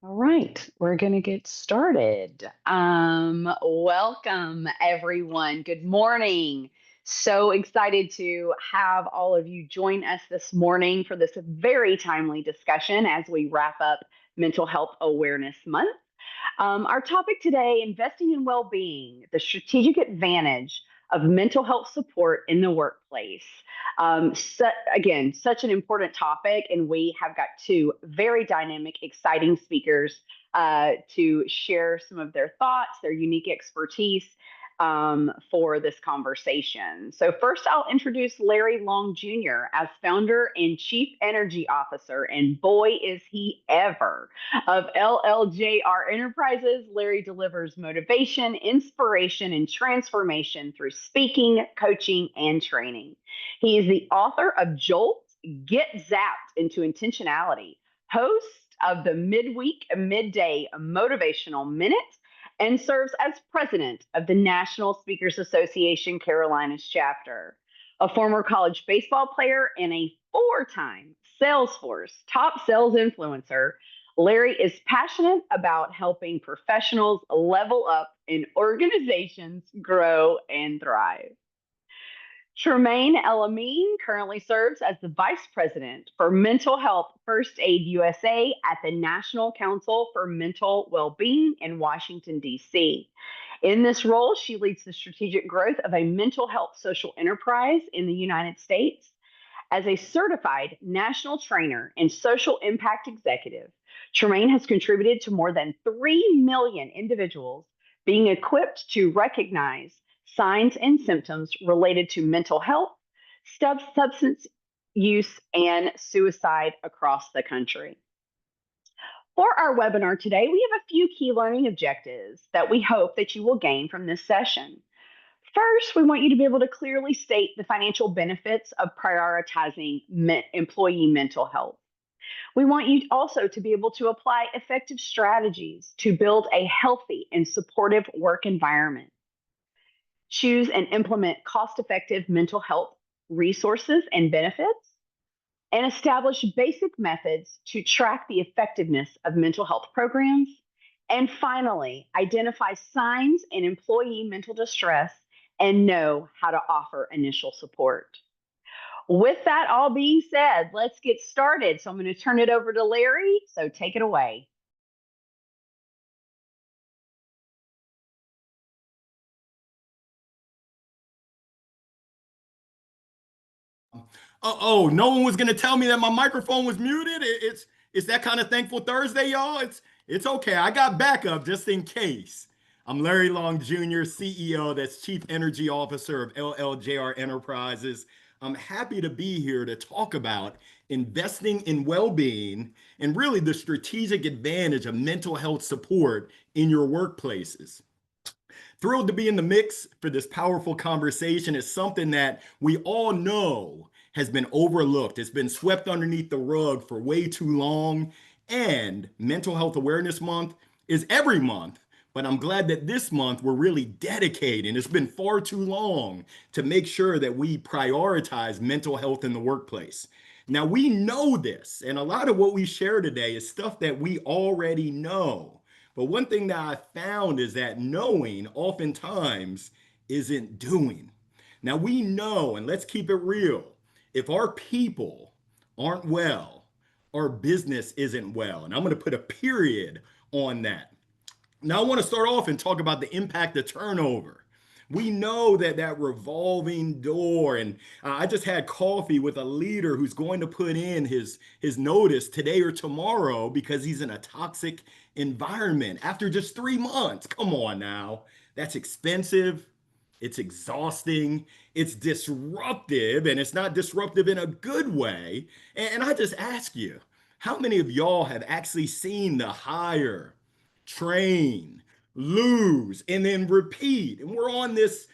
All right, we're going to get started. Welcome, everyone. Good morning. So excited to have all of you join us this morning for this very timely discussion as we wrap up Mental Health Awareness Month. Our topic today, investing in well being, the strategic advantage of mental health support in the workplace. Again, such an important topic, and we have got two very dynamic, exciting speakers to share some of their thoughts, their unique expertise for this conversation. So, first, I'll introduce Larry Long Jr. as founder and chief energy officer, and boy, is he ever, of LLJR Enterprises. Larry delivers motivation, inspiration, and transformation through speaking, coaching, and training. He is the author of Jolt, Get Zapped into Intentionality, host of the Midweek Midday Motivational Minute, and serves as president of the National Speakers Association Carolinas chapter. A former college baseball player and a four-time Salesforce top sales influencer, Larry is passionate about helping professionals level up and organizations grow and thrive. Tremaine Elamine currently serves as the Vice President for Mental Health First Aid USA at the National Council for Mental Wellbeing in Washington, D.C. In this role, she leads the strategic growth of a mental health social enterprise in the United States. As a certified national trainer and social impact executive, Tremaine has contributed to more than 3 million individuals being equipped to recognize signs and symptoms related to mental health, substance use, and suicide across the country. For our webinar today, we have a few key learning objectives that we hope that you will gain from this session. First, we want you to be able to clearly state the financial benefits of prioritizing employee mental health. We want you also to be able to apply effective strategies to build a healthy and supportive work environment. Choose and implement cost-effective mental health resources and benefits, and establish basic methods to track the effectiveness of mental health programs. And finally, identify signs in employee mental distress and know how to offer initial support. With that all being said, let's get started. So I'm going to turn it over to Larry. So take it away. No one was gonna tell me that my microphone was muted. It's that kind of thankful Thursday, y'all. It's okay. I got backup just in case. I'm Larry Long Jr., CEO, that's Chief Energy Officer of LLJR Enterprises. I'm happy to be here to talk about investing in well-being and really the strategic advantage of mental health support in your workplaces. Thrilled to be in the mix for this powerful conversation. It's something that we all know has been overlooked. It's been swept underneath the rug for way too long. And Mental Health Awareness Month is every month. But I'm glad that this month we're really dedicating. It's been far too long to make sure that we prioritize mental health in the workplace. Now, we know this, and a lot of what we share today is stuff that we already know. But one thing that I found is that knowing oftentimes isn't doing. Now, we know, and let's keep it real, if our people aren't well, our business isn't well. And I'm going to put a period on that. Now, I want to start off and talk about the impact of turnover. We know that revolving door, and I just had coffee with a leader who's going to put in his notice today or tomorrow because he's in a toxic environment after just 3 months. Come on now, that's expensive. It's exhausting. It's disruptive, and it's not disruptive in a good way. And I just ask you, how many of y'all have actually seen the hire, train, lose, and then repeat? And we're on this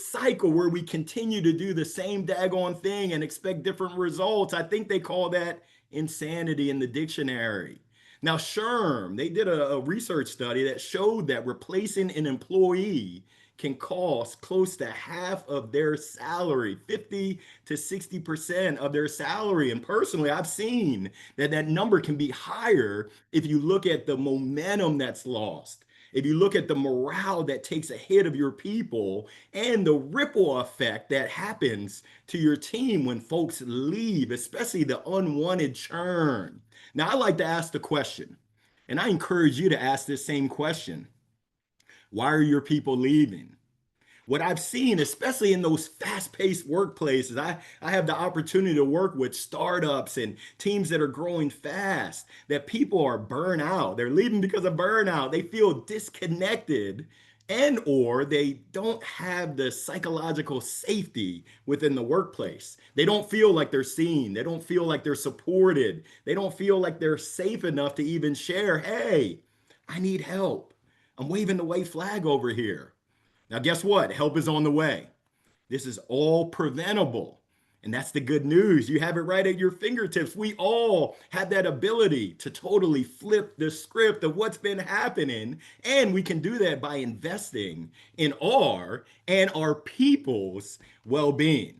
cycle where we continue to do the same daggone thing and expect different results. I think they call that insanity in the dictionary. Now, SHRM, they did a research study that showed that replacing an employee can cost close to half of their salary, 50 to 60% of their salary. And personally, I've seen that that number can be higher if you look at the momentum that's lost. If you look at the morale that takes a hit of your people and the ripple effect that happens to your team when folks leave, especially the unwanted churn. Now, I like to ask the question, and I encourage you to ask this same question. Why are your people leaving? What I've seen, especially in those fast-paced workplaces, I have the opportunity to work with startups and teams that are growing fast, that people are burnt out. They're leaving because of burnout. They feel disconnected and or they don't have the psychological safety within the workplace. They don't feel like they're seen. They don't feel like they're supported. They don't feel like they're safe enough to even share, hey, I need help. I'm waving the white flag over here. Now, guess what? Help is on the way. This is all preventable. And that's the good news. You have it right at your fingertips. We all have that ability to totally flip the script of what's been happening. And we can do that by investing in our and our people's well being.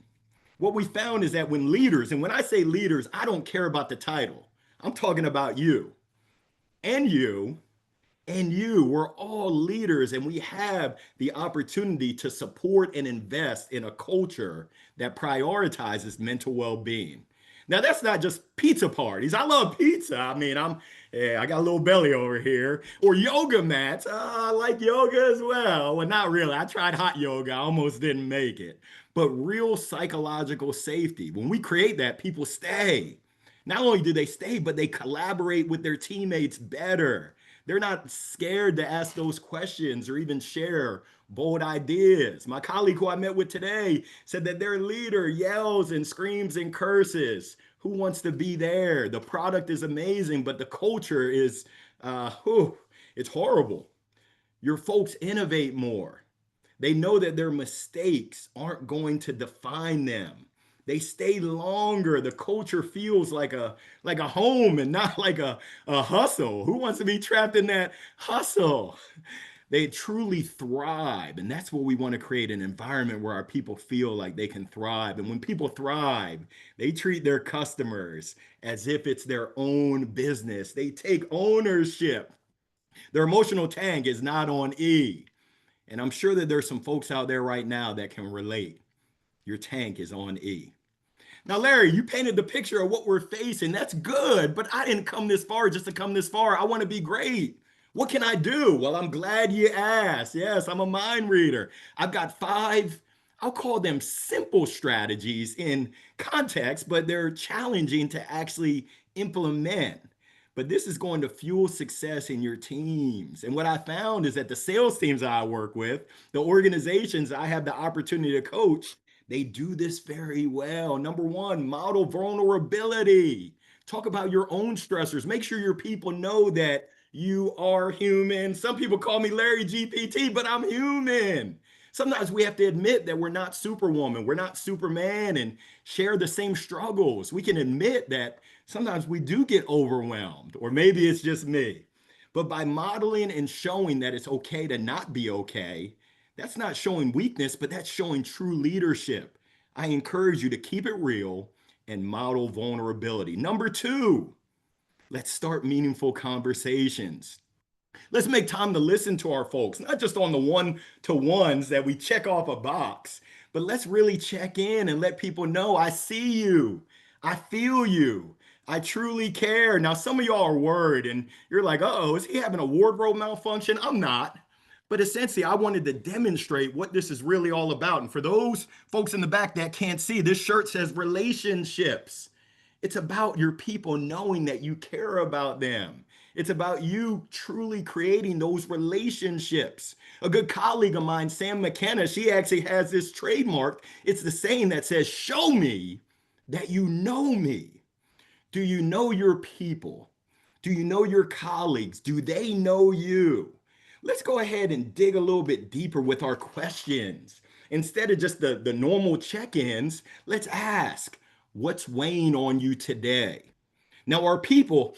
What we found is that when leaders, and when I say leaders, I don't care about the title, I'm talking about you and you and you. We're all leaders, and we have the opportunity to support and invest in a culture that prioritizes mental well-being. Now, that's not just pizza parties. I love pizza. I mean, I got a little belly over here. Or yoga mats. I like yoga as well. Well, not really. I tried hot yoga. I almost didn't make it. But real psychological safety. When we create that, people stay. Not only do they stay, but they collaborate with their teammates better. They're not scared to ask those questions or even share bold ideas. My colleague who I met with today said that their leader yells and screams and curses. Who wants to be there? The product is amazing, but the culture is, it's horrible. Your folks innovate more. They know that their mistakes aren't going to define them. They stay longer. The culture feels like a home and not like a hustle. Who wants to be trapped in that hustle? They truly thrive. And that's what we want to create, an environment where our people feel like they can thrive. And when people thrive, they treat their customers as if it's their own business. They take ownership. Their emotional tank is not on E. And I'm sure that there's some folks out there right now that can relate. Your tank is on E. Now, Larry, you painted the picture of what we're facing. That's good, but I didn't come this far just to come this far. I want to be great. What can I do? Well, I'm glad you asked. Yes, I'm a mind reader. I've got 5, I'll call them simple strategies in context, but they're challenging to actually implement. But this is going to fuel success in your teams. And what I found is that the sales teams I work with, the organizations I have the opportunity to coach, they do this very well. Number one, model vulnerability. Talk about your own stressors. Make sure your people know that you are human. Some people call me Larry GPT, but I'm human. Sometimes we have to admit that we're not superwoman, we're not Superman, and share the same struggles. We can admit that sometimes we do get overwhelmed, or maybe it's just me. But by modeling and showing that it's okay to not be okay, that's not showing weakness, but that's showing true leadership. I encourage you to keep it real and model vulnerability. Number 2, let's start meaningful conversations. Let's make time to listen to our folks, not just on the one-to-ones that we check off a box, but let's really check in and let people know I see you, I feel you, I truly care. Now, some of y'all are worried and you're like, oh, is he having a wardrobe malfunction? I'm not. But essentially, I wanted to demonstrate what this is really all about. And for those folks in the back that can't see, this shirt says relationships. It's about your people knowing that you care about them. It's about you truly creating those relationships. A good colleague of mine, Sam McKenna, she actually has this trademark. It's the saying that says, show me that you know me. Do you know your people? Do you know your colleagues? Do they know you? Let's go ahead and dig a little bit deeper with our questions. Instead of just the normal check-ins, let's ask, what's weighing on you today? Now, our people,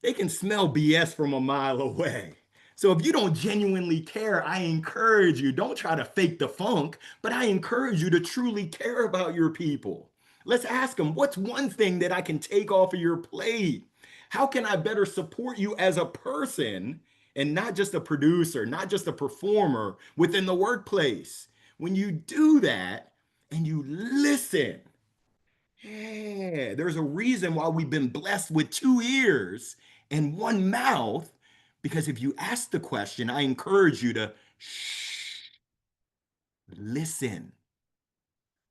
they can smell BS from a mile away. So if you don't genuinely care, I encourage you, don't try to fake the funk, but I encourage you to truly care about your people. Let's ask them, what's one thing that I can take off of your plate? How can I better support you as a person and not just a producer, not just a performer within the workplace? When you do that and you listen, yeah, there's a reason why we've been blessed with two ears and one mouth. Because if you ask the question, I encourage you to shh, listen.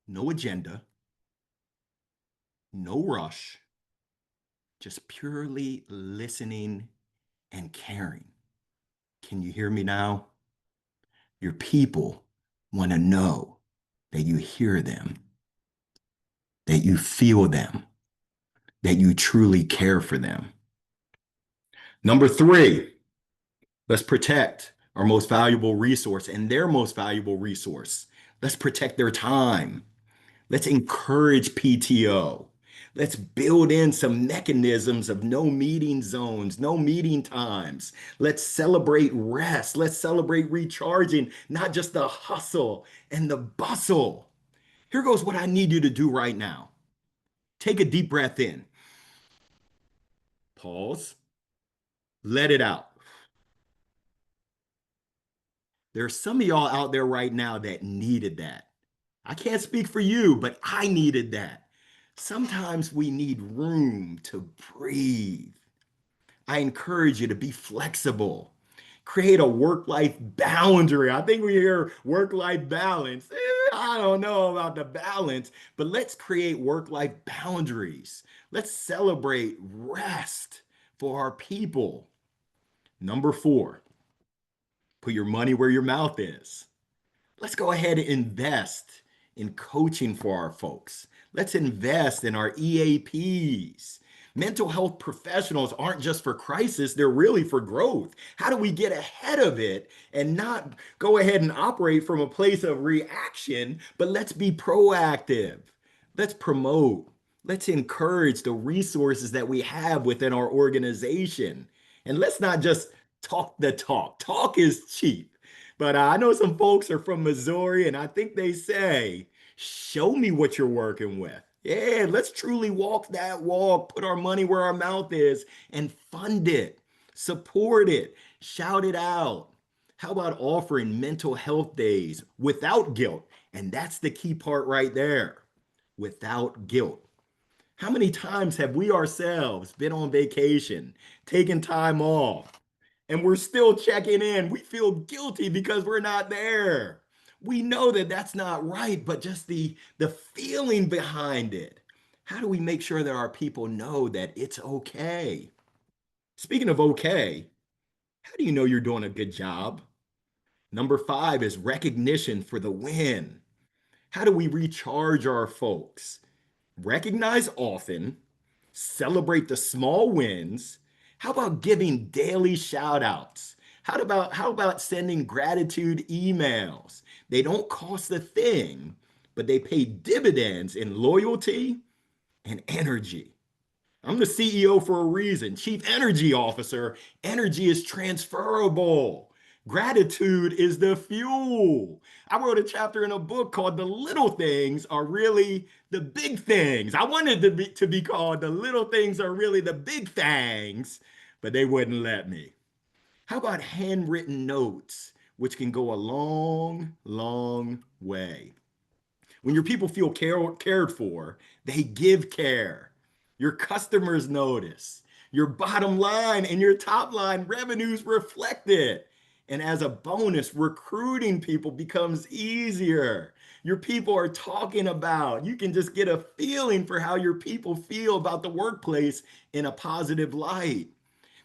No agenda, no rush, just purely listening and caring. Can you hear me now? Your people want to know that you hear them, that you feel them, that you truly care for them. Number three, let's protect our most valuable resource and their most valuable resource. Let's protect their time. Let's encourage PTO. Let's build in some mechanisms of no meeting zones, no meeting times. Let's celebrate rest. Let's celebrate recharging, not just the hustle and the bustle. Here goes what I need you to do right now. Take a deep breath in. Pause. Let it out. There's some of y'all out there right now that needed that. I can't speak for you, but I needed that. Sometimes we need room to breathe. I encourage you to be flexible. Create a work-life boundary. I think we hear work-life balance. I don't know about the balance, but let's create work-life boundaries. Let's celebrate rest for our people. Number four, put your money where your mouth is. Let's go ahead and invest in coaching for our folks. Let's invest in our EAPs. Mental health professionals aren't just for crisis, they're really for growth. How do we get ahead of it and not go ahead and operate from a place of reaction, but let's be proactive. Let's promote. Let's encourage the resources that we have within our organization. And let's not just talk the talk. Talk is cheap. But I know some folks are from Missouri, and I think they say, show me what you're working with. Yeah, let's truly walk that walk, put our money where our mouth is, and fund it, support it, shout it out. How about offering mental health days without guilt? And that's the key part right there, without guilt. How many times have we ourselves been on vacation, taken time off, and we're still checking in? We feel guilty because we're not there. We know that that's not right, but just the feeling behind it. How do we make sure that our people know that it's okay? Speaking of okay, how do you know you're doing a good job? Number five is recognition for the win. How do we recharge our folks? Recognize often, celebrate the small wins. How about giving daily shout outs? How about sending gratitude emails? They don't cost a thing, but they pay dividends in loyalty and energy. I'm the CEO for a reason, Chief Energy Officer. Energy is transferable. Gratitude is the fuel. I wrote a chapter in a book called The Little Things Are Really the Big Things. I wanted to be called The Little Things Are Really the Big Things, but they wouldn't let me. How about handwritten notes, which can go a long, long way? When your people feel cared for, they give care. Your customers notice. Your bottom line and your top line revenues reflect it. And as a bonus, recruiting people becomes easier. Your people are talking about, you can just get a feeling for how your people feel about the workplace in a positive light.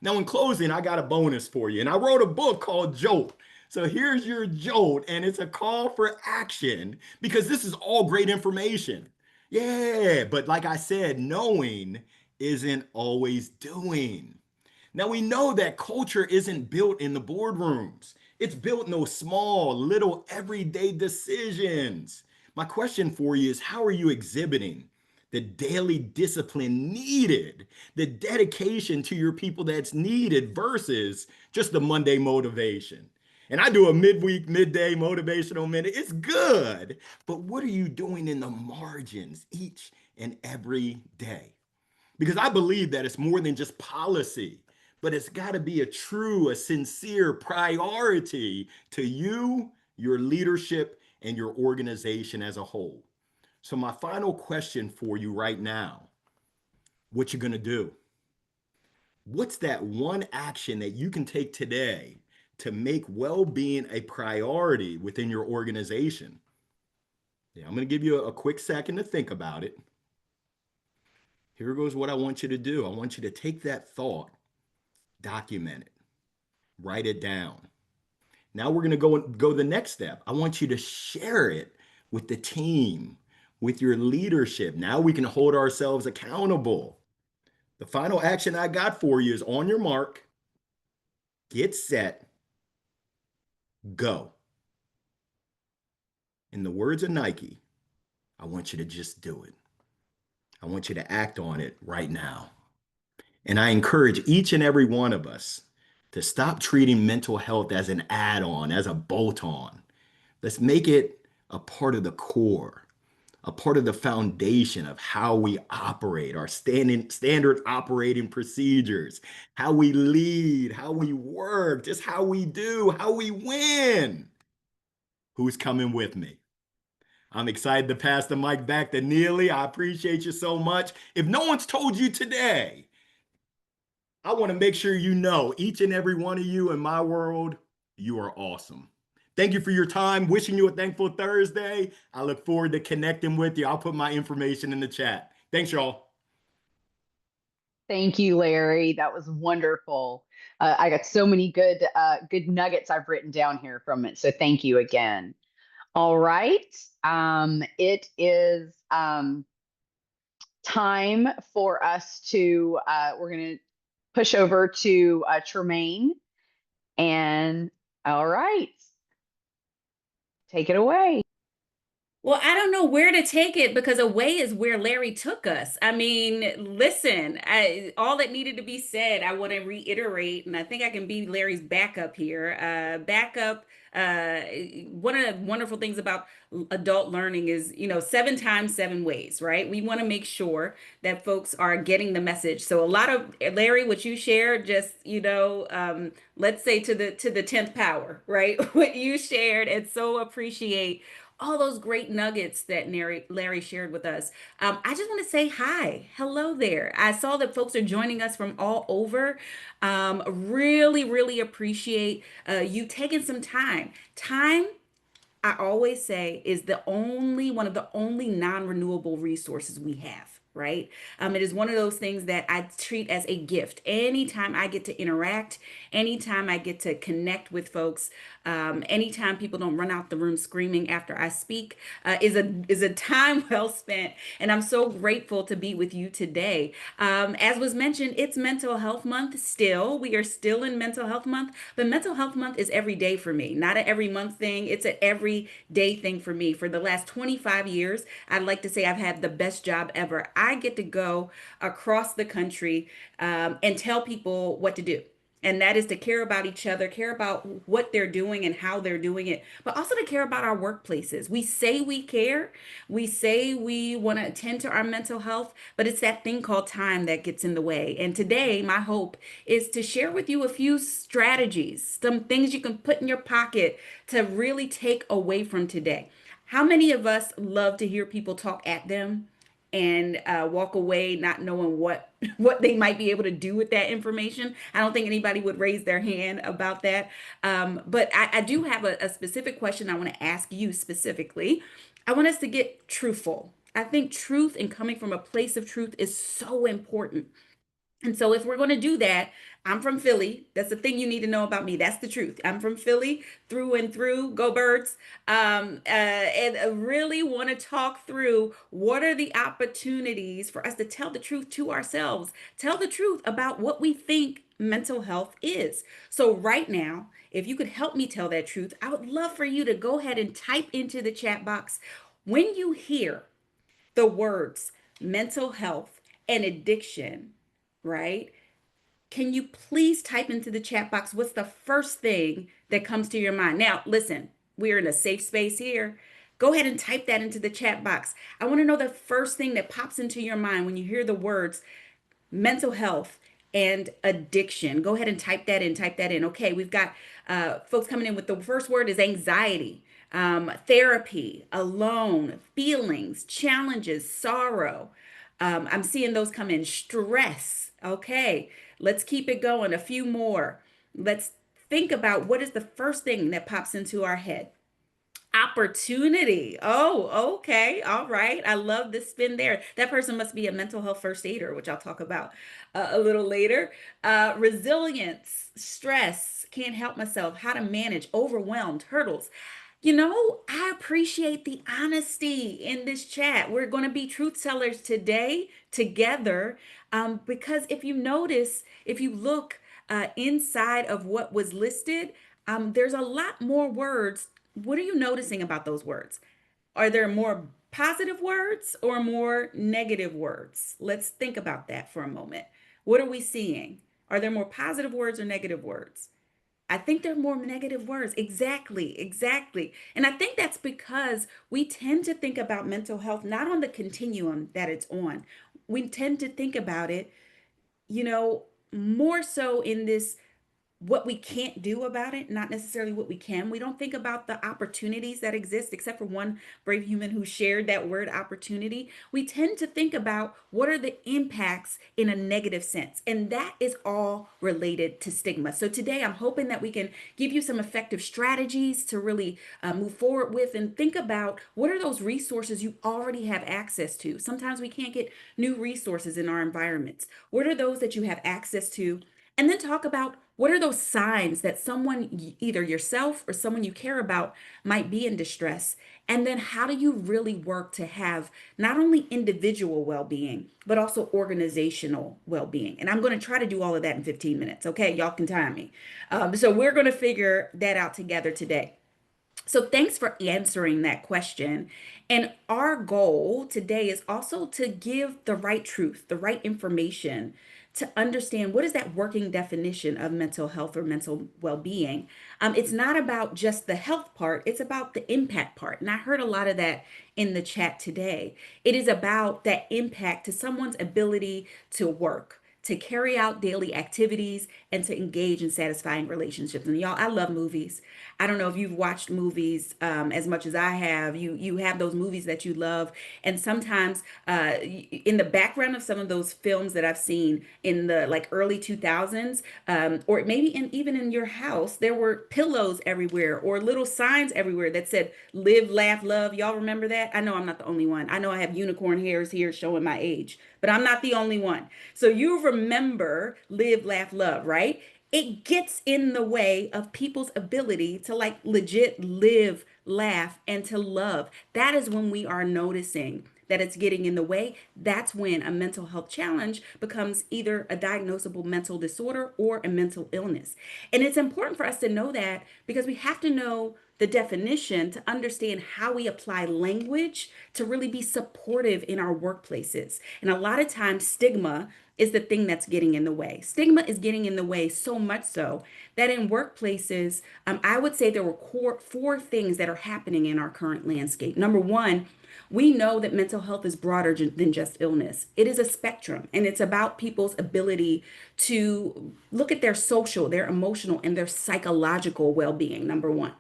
Now, in closing, I got a bonus for you. And I wrote a book called Jolt. So here's your jolt, and it's a call for action because this is all great information. Yeah, but like I said, knowing isn't always doing. Now we know that culture isn't built in the boardrooms. It's built in those small, little, everyday decisions. My question for you is, how are you exhibiting the daily discipline needed, the dedication to your people that's needed versus just the Monday motivation. And I do a midweek, midday motivational minute. It's good. But what are you doing in the margins each and every day? Because I believe that it's more than just policy, but it's got to be a true, a sincere priority to you, your leadership, and your organization as a whole. So my final question for you right now, what you going to do? What's that one action that you can take today to make well-being a priority within your organization? Yeah, I'm going to give you a quick second to think about it. Here goes what I want you to do. I want you to take that thought, document it, write it down. Now we're going to go the next step. I want you to share it with the team, with your leadership. Now we can hold ourselves accountable. The final action I got for you is on your mark, get set, go. In the words of Nike, I want you to just do it. I want you to act on it right now. And I encourage each and every one of us to stop treating mental health as an add on, as a bolt on. Let's make it a part of the core, a part of the foundation of how we operate, our standard operating procedures, how we lead, how we work, just how we do, how we win. Who's coming with me? I'm excited to pass the mic back to Neely. I appreciate you so much. If no one's told you today, I want to make sure you know each and every one of you in my world, you are awesome. Thank you for your time. Wishing you a thankful Thursday. I look forward to connecting with you. I'll put my information in the chat. Thanks, y'all. Thank you, Larry. That was wonderful. I got so many good nuggets I've written down here from it. So thank you again. All right. It is time for us to, we're going to push over to Tremaine. And all right, take it away. Well, I don't know where to take it because away is where Larry took us. I mean, listen, all that needed to be said, I want to reiterate, and I think I can be Larry's backup here. Backup. One of the wonderful things about adult learning is, 7 times 7 ways, right? We want to make sure that folks are getting the message. So a lot of Larry, what you shared, just let's say to the 10th power, right? What you shared, and so appreciate all those great nuggets that Larry shared with us. I just want to say hi. Hello there. I saw that folks are joining us from all over. Really, really appreciate you taking some time. Time, I always say, is the only one of the only non-renewable resources we have. Right. It is one of those things that I treat as a gift. Anytime I get to interact, anytime I get to connect with folks, anytime people don't run out the room screaming after I speak, is a time well spent. And I'm so grateful to be with you today. As was mentioned, it's Mental Health Month still. We are still in Mental Health Month, but Mental Health Month is every day for me, not an every month thing. It's an everyday thing for me. For the last 25 years, I'd like to say I've had the best job ever. I get to go across the country and tell people what to do. And that is to care about each other, care about what they're doing and how they're doing it, but also to care about our workplaces. We say we care, we say we want to attend to our mental health, but it's that thing called time that gets in the way. And today, my hope is to share with you a few strategies, some things you can put in your pocket to really take away from today. How many of us love to hear people talk at them and walk away not knowing what they might be able to do with that information? I don't think anybody would raise their hand about that. But I do have a specific question I want to ask you specifically. I want us to get truthful. I think truth and coming from a place of truth is so important. And so, if we're going to do that, I'm from Philly. That's the thing you need to know about me. That's the truth. I'm from Philly through and through. Go Birds. And I really want to talk through what are the opportunities for us to tell the truth to ourselves, tell the truth about what we think mental health is. So, right now, if you could help me tell that truth, I would love for you to go ahead and type into the chat box when you hear the words mental health, and addiction, right? Can you please type into the chat box what's the first thing that comes to your mind? Now, listen, we're in a safe space here. Go ahead and type that into the chat box. I want to know the first thing that pops into your mind when you hear the words mental health and addiction. Go ahead and type that in. Type that in. Okay, we've got folks coming in with the first word is anxiety, therapy, alone, feelings, challenges, sorrow. I'm seeing those come in. Stress. Okay, let's keep it going. A few more. Let's think about what is the first thing that pops into our head. Opportunity. Oh, okay. All right. I love the spin there. That person must be a mental health first aider, which I'll talk about a little later. Resilience, stress, can't help myself, how to manage, overwhelmed, hurdles. I appreciate the honesty in this chat. We're going to be truth tellers today together because if you notice, if you look inside of what was listed, there's a lot more words. What are you noticing about those words? Are there more positive words or more negative words? Let's think about that for a moment. What are we seeing? Are there more positive words or negative words? I think there are more negative words. Exactly, exactly. And I think that's because we tend to think about mental health not on the continuum that it's on. We tend to think about it, you know, more so in this what we can't do about it, not necessarily what we can. We don't think about the opportunities that exist, except for one brave human who shared that word opportunity. We tend to think about what are the impacts in a negative sense. And that is all related to stigma. So today I'm hoping that we can give you some effective strategies to really move forward with and think about what are those resources you already have access to. Sometimes we can't get new resources in our environments. What are those that you have access to? And then talk about what are those signs that someone, either yourself or someone you care about, might be in distress. And then how do you really work to have not only individual well being, but also organizational well being? And I'm going to try to do all of that in 15 minutes. Okay, y'all can time me. So we're going to figure that out together today. So thanks for answering that question. And our goal today is also to give the right truth, the right information to understand what is that working definition of mental health or mental well-being. It's not about just the health part, it's about the impact part. And I heard a lot of that in the chat today. It is about that impact to someone's ability to work, to carry out daily activities, and to engage in satisfying relationships. And y'all, I love movies. I don't know if you've watched movies as much as I have. You have those movies that you love, and sometimes in the background of some of those films that I've seen in the like early 2000s, or maybe even in your house, there were pillows everywhere or little signs everywhere that said "Live, Laugh, Love." Y'all remember that? I know I'm not the only one. I know I have unicorn hairs here showing my age, but I'm not the only one. So you remember "Live, Laugh, Love," right? It gets in the way of people's ability to like legit live, laugh, and to love. That is when we are noticing that it's getting in the way. That's when a mental health challenge becomes either a diagnosable mental disorder or a mental illness. And it's important for us to know that because we have to know the definition to understand how we apply language to really be supportive in our workplaces. And a lot of times, stigma is the thing that's getting in the way. Stigma is getting in the way so much so that in workplaces, I would say there were four things that are happening in our current landscape. Number one, we know that mental health is broader than just illness. It is a spectrum, and it's about people's ability to look at their social, their emotional, and their psychological well being, number one.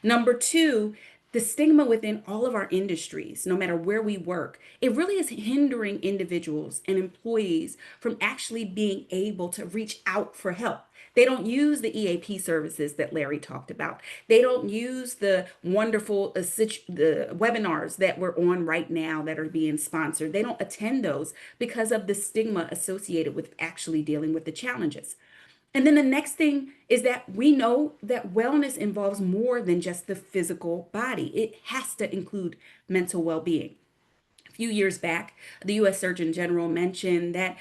Number two, the stigma within all of our industries, no matter where we work, it really is hindering individuals and employees from actually being able to reach out for help. They don't use the EAP services that Larry talked about. They don't use the wonderful the webinars that we're on right now that are being sponsored. They don't attend those because of the stigma associated with actually dealing with the challenges. And then the next thing is that we know that wellness involves more than just the physical body. It has to include mental well-being. A few years back, the U.S. Surgeon General mentioned that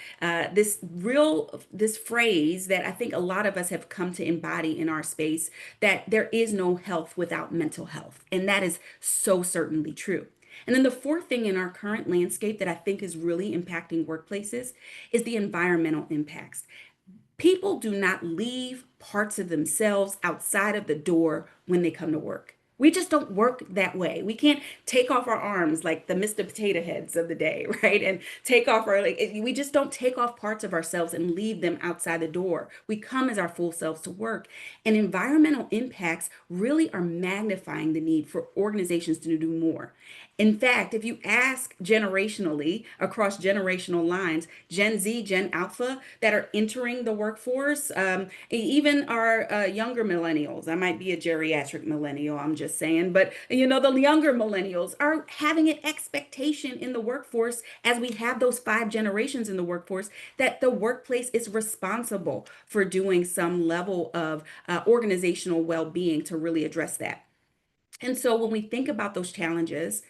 this phrase that I think a lot of us have come to embody in our space, that there is no health without mental health, and that is so certainly true. And then the fourth thing in our current landscape that I think is really impacting workplaces is the environmental impacts. People do not leave parts of themselves outside of the door when they come to work. We just don't work that way. We can't take off our arms like the Mr. Potato Heads of the day, right? And take off our, like, we just don't take off parts of ourselves and leave them outside the door. We come as our full selves to work. And environmental impacts really are magnifying the need for organizations to do more. In fact, if you ask generationally across generational lines, Gen Z, Gen Alpha that are entering the workforce, even our younger millennials, I might be a geriatric millennial, I'm just saying, but the younger millennials are having an expectation in the workforce as we have those 5 generations in the workforce that the workplace is responsible for doing some level of organizational well-being to really address that. And so when we think about those challenges,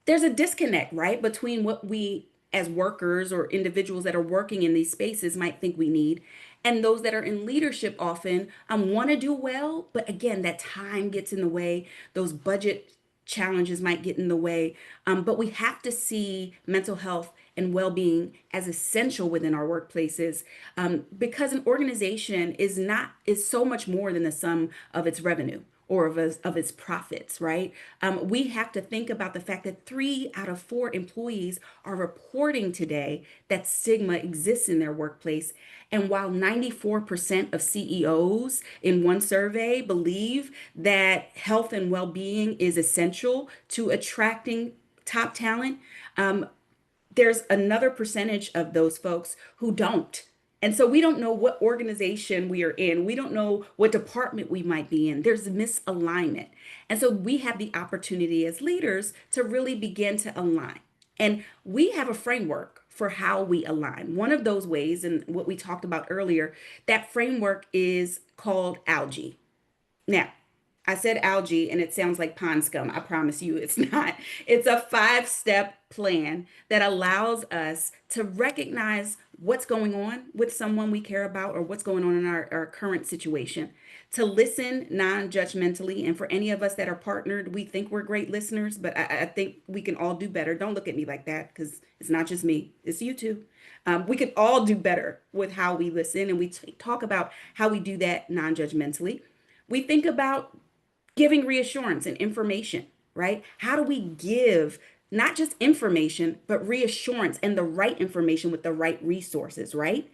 there's a disconnect, right, between what we as workers or individuals that are working in these spaces might think we need and those that are in leadership often want to do well, but again, that time gets in the way, those budget challenges might get in the way, but we have to see mental health and well-being as essential within our workplaces, because an organization is so much more than the sum of its revenue or of its profits, right? We have to think about the fact that 3 out of 4 employees are reporting today that stigma exists in their workplace. And while 94% of CEOs in one survey believe that health and well-being is essential to attracting top talent, there's another percentage of those folks who don't. And so we don't know what organization we are in. We don't know what department we might be in. There's misalignment. And so we have the opportunity as leaders to really begin to align. And we have a framework for how we align. One of those ways, and what we talked about earlier, that framework is called algae. Now, I said algae and it sounds like pond scum. I promise you it's not. It's a 5-step plan that allows us to recognize what's going on with someone we care about or what's going on in our current situation, to listen non-judgmentally. And for any of us that are partnered, we think we're great listeners, but I think we can all do better. Don't look at me like that because it's not just me, it's you too. We could all do better with how we listen, and we talk about how we do that non-judgmentally. We think about giving reassurance and information, right? How do we give not just information, but reassurance and the right information with the right resources, right?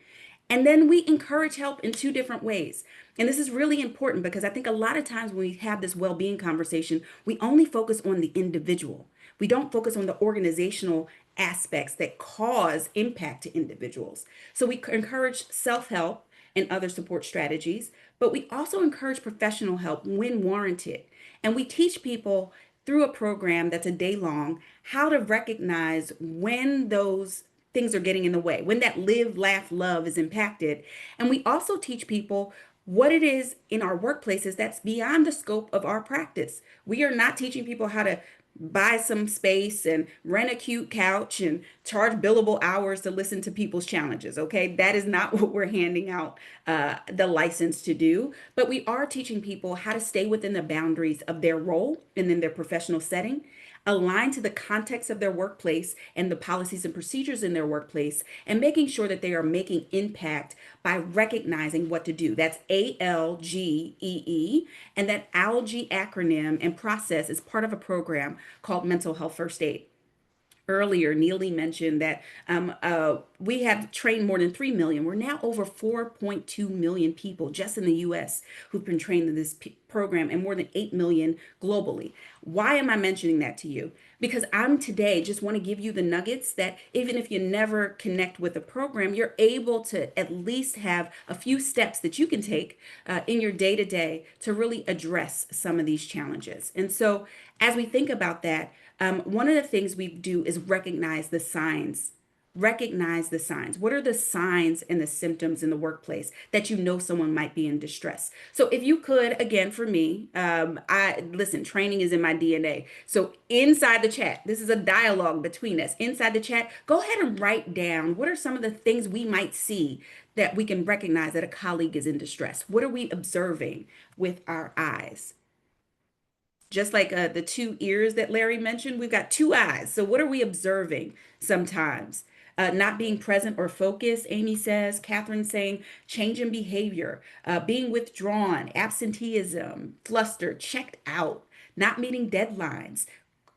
And then we encourage help in 2 different ways. And this is really important because I think a lot of times when we have this well-being conversation, we only focus on the individual. We don't focus on the organizational aspects that cause impact to individuals. So we encourage self-help and other support strategies, but we also encourage professional help when warranted. And we teach people through a program that's a day long how to recognize when those things are getting in the way, when that live, laugh, love is impacted. And we also teach people what it is in our workplaces that's beyond the scope of our practice. We are not teaching people how to buy some space and rent a cute couch and charge billable hours to listen to people's challenges. Okay, that is not what we're handing out the license to do. But we are teaching people how to stay within the boundaries of their role and in their professional setting, align to the context of their workplace and the policies and procedures in their workplace, and making sure that they are making impact by recognizing what to do. That's ALGEE. And that ALGE acronym and process is part of a program called Mental Health First Aid. Earlier, Neely mentioned that we have trained more than 3 million. We're now over 4.2 million people just in the US who've been trained in this program, and more than 8 million globally. Why am I mentioning that to you? Because I'm today just want to give you the nuggets that even if you never connect with the program, you're able to at least have a few steps that you can take in your day to day to really address some of these challenges. And so as we think about that, one of the things we do is recognize the signs. Recognize the signs. What are the signs and the symptoms in the workplace that you know someone might be in distress? So if you could, again, for me, listen, training is in my DNA. So inside the chat, this is a dialogue between us. Inside the chat, go ahead and write down what are some of the things we might see that we can recognize that a colleague is in distress. What are we observing with our eyes? Just like the two ears that Larry mentioned, we've got two eyes. So, what are we observing sometimes? Not being present or focused, Amy says. Catherine saying change in behavior, being withdrawn, absenteeism, flustered, checked out, not meeting deadlines,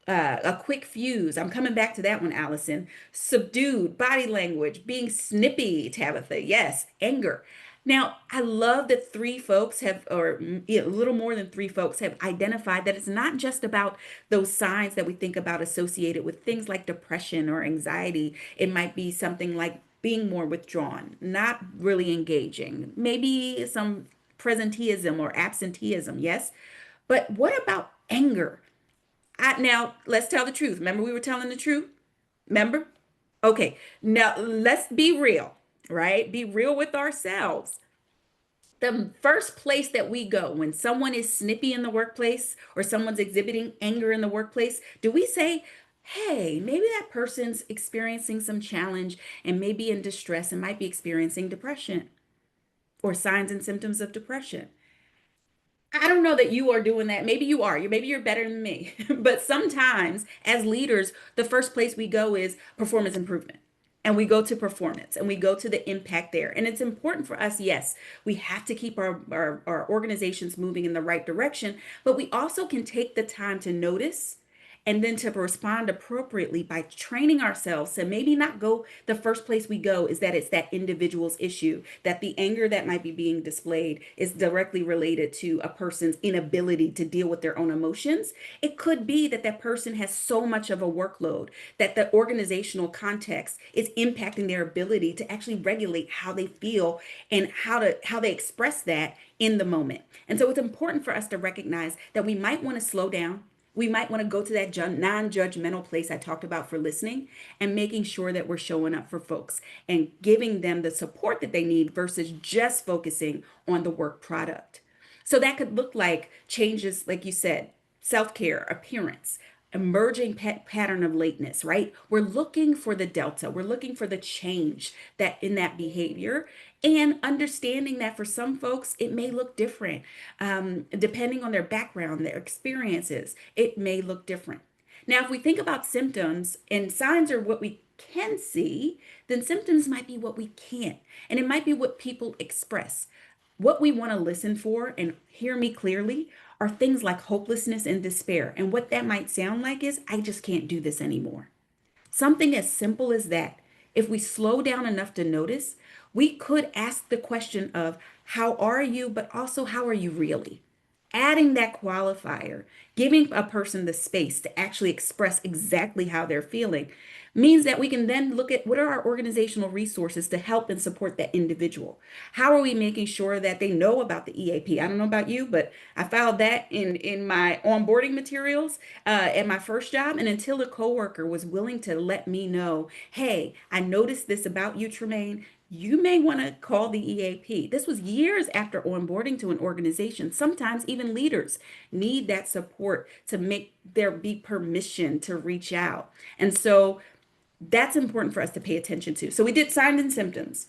a quick fuse. I'm coming back to that one, Allison. Subdued, body language, being snippy, Tabitha. Yes, anger. Now, I love that three folks have, or a little more than three folks have identified that it's not just about those signs that we think about associated with things like depression or anxiety. It might be something like being more withdrawn, not really engaging, maybe some presenteeism or absenteeism. Yes. But what about anger? Now, let's tell the truth. Remember, we were telling the truth? Remember? Okay, now let's be real, right? Be real with ourselves. The first place that we go when someone is snippy in the workplace or someone's exhibiting anger in the workplace, do we say, hey, maybe that person's experiencing some challenge and maybe in distress and might be experiencing depression or signs and symptoms of depression? I don't know that you are doing that. Maybe you are. Maybe you're better than me. But sometimes as leaders, the first place we go is performance improvement. And we go to performance and we go to the impact there. And it's important for us, yes, we have to keep our organizations moving in the right direction, but we also can take the time to notice and then to respond appropriately by training ourselves to maybe not go the first place we go is that it's that individual's issue, that the anger that might be being displayed is directly related to a person's inability to deal with their own emotions. It could be that that person has so much of a workload that the organizational context is impacting their ability to actually regulate how they feel and how they express that in the moment. And so it's important for us to recognize that we might want to slow down. We might want to go to that non-judgmental place I talked about for listening and making sure that we're showing up for folks and giving them the support that they need versus just focusing on the work product. So that could look like changes, like you said, self-care, appearance, emerging pattern of lateness, right? We're looking for the delta. We're looking for the change that in that behavior and understanding that for some folks, it may look different. Depending on their background, their experiences, it may look different. Now, if we think about symptoms and signs are what we can see, then symptoms might be what we can't. And it might be what people express. What we want to listen for and hear me clearly are things like hopelessness and despair. And what that might sound like is, I just can't do this anymore. Something as simple as that. If we slow down enough to notice, we could ask the question of, how are you, but also, how are you really? Adding that qualifier, giving a person the space to actually express exactly how they're feeling, means that we can then look at what are our organizational resources to help and support that individual. How are we making sure that they know about the EAP? I don't know about you, but I filed that in my onboarding materials at my first job. And until a coworker was willing to let me know, hey, I noticed this about you, Tremaine, you may want to call the EAP. This was years after onboarding to an organization. Sometimes even leaders need that support to make there be permission to reach out. And so that's important for us to pay attention to. So we did signs and symptoms.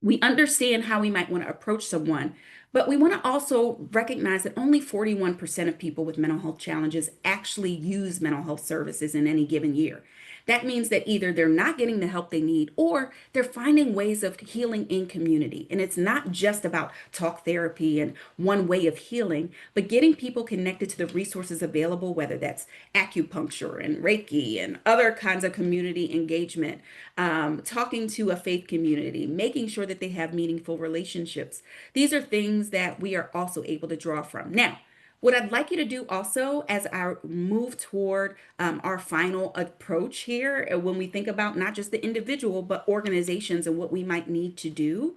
We understand how we might want to approach someone, but we want to also recognize that only 41% of people with mental health challenges actually use mental health services in any given year. That means that either they're not getting the help they need or they're finding ways of healing in community. And it's not just about talk therapy and one way of healing, but getting people connected to the resources available, whether that's acupuncture and Reiki and other kinds of community engagement, talking to a faith community, making sure that they have meaningful relationships. These are things that we are also able to draw from. Now, what I'd like you to do also as I move toward our final approach here, when we think about not just the individual, but organizations and what we might need to do,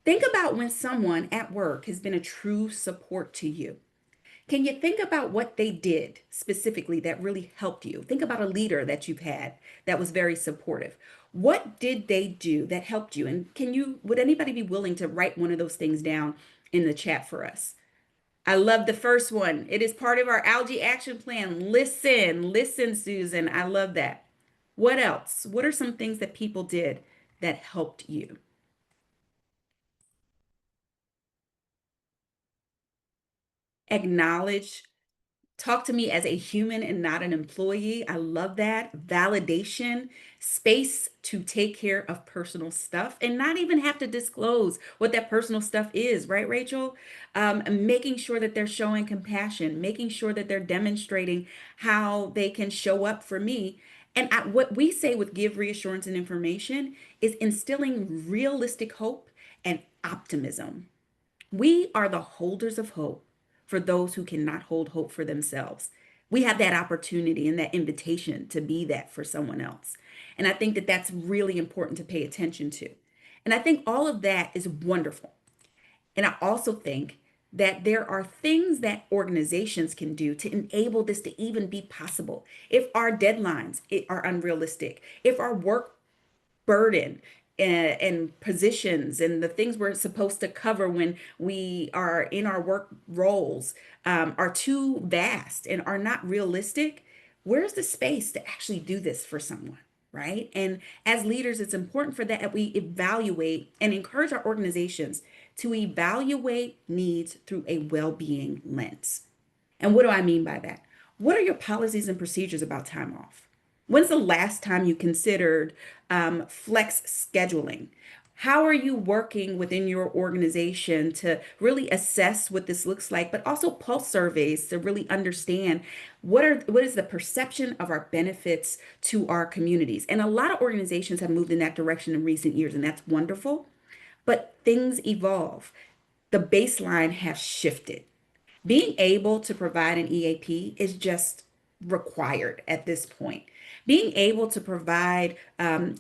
think about when someone at work has been a true support to you. Can you think about what they did specifically that really helped you? Think about a leader that you've had that was very supportive. What did they do that helped you? And would anybody be willing to write one of those things down in the chat for us? I love the first one. It is part of our algae action plan. Listen, Susan. I love that. What else? What are some things that people did that helped you? Acknowledge Talk to me as a human and not an employee. I love that. Validation, space to take care of personal stuff and not even have to disclose what that personal stuff is, right, Rachel? And making sure that they're showing compassion, making sure that they're demonstrating how they can show up for me. And what we say with give reassurance and information is instilling realistic hope and optimism. We are the holders of hope for those who cannot hold hope for themselves. We have that opportunity and that invitation to be that for someone else. And I think that that's really important to pay attention to. And I think all of that is wonderful. And I also think that there are things that organizations can do to enable this to even be possible. If our deadlines are unrealistic, if our work burden and positions and the things we're supposed to cover when we are in our work roles are too vast and are not realistic, where's the space to actually do this for someone? Right. And as leaders, it's important for that we evaluate and encourage our organizations to evaluate needs through a well being lens. And what do I mean by that? What are your policies and procedures about time off? When's the last time you considered flex scheduling? How are you working within your organization to really assess what this looks like, but also pulse surveys to really understand what is the perception of our benefits to our communities? And a lot of organizations have moved in that direction in recent years, and that's wonderful. But things evolve. The baseline has shifted. Being able to provide an EAP is just required at this point. Being able to provide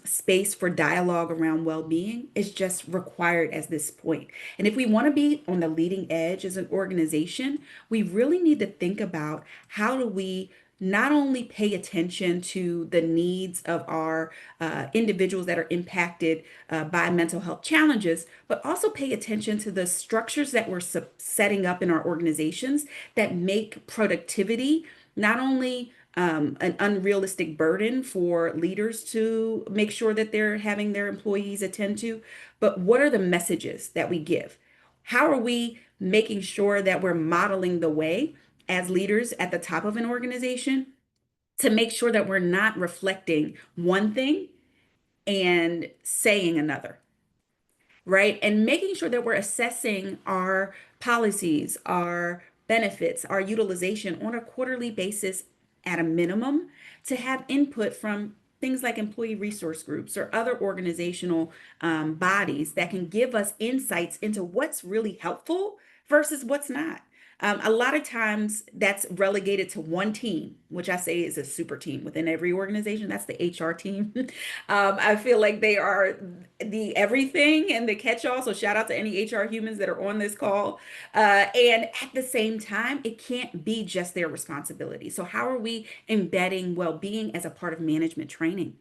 space for dialogue around well being is just required at this point. And if we want to be on the leading edge as an organization, we really need to think about how do we not only pay attention to the needs of our individuals that are impacted by mental health challenges, but also pay attention to the structures that we're setting up in our organizations that make productivity not only an unrealistic burden for leaders to make sure that they're having their employees attend to, but what are the messages that we give? How are we making sure that we're modeling the way as leaders at the top of an organization to make sure that we're not reflecting one thing and saying another, right? And making sure that we're assessing our policies, our benefits, our utilization on a quarterly basis at a minimum to have input from things like employee resource groups or other organizational bodies that can give us insights into what's really helpful versus what's not. A lot of times that's relegated to one team, which I say is a super team within every organization. That's the HR team. I feel like they are the everything and the catch-all. So shout out to any HR humans that are on this call. And at the same time, it can't be just their responsibility. So how are we embedding well-being as a part of management training?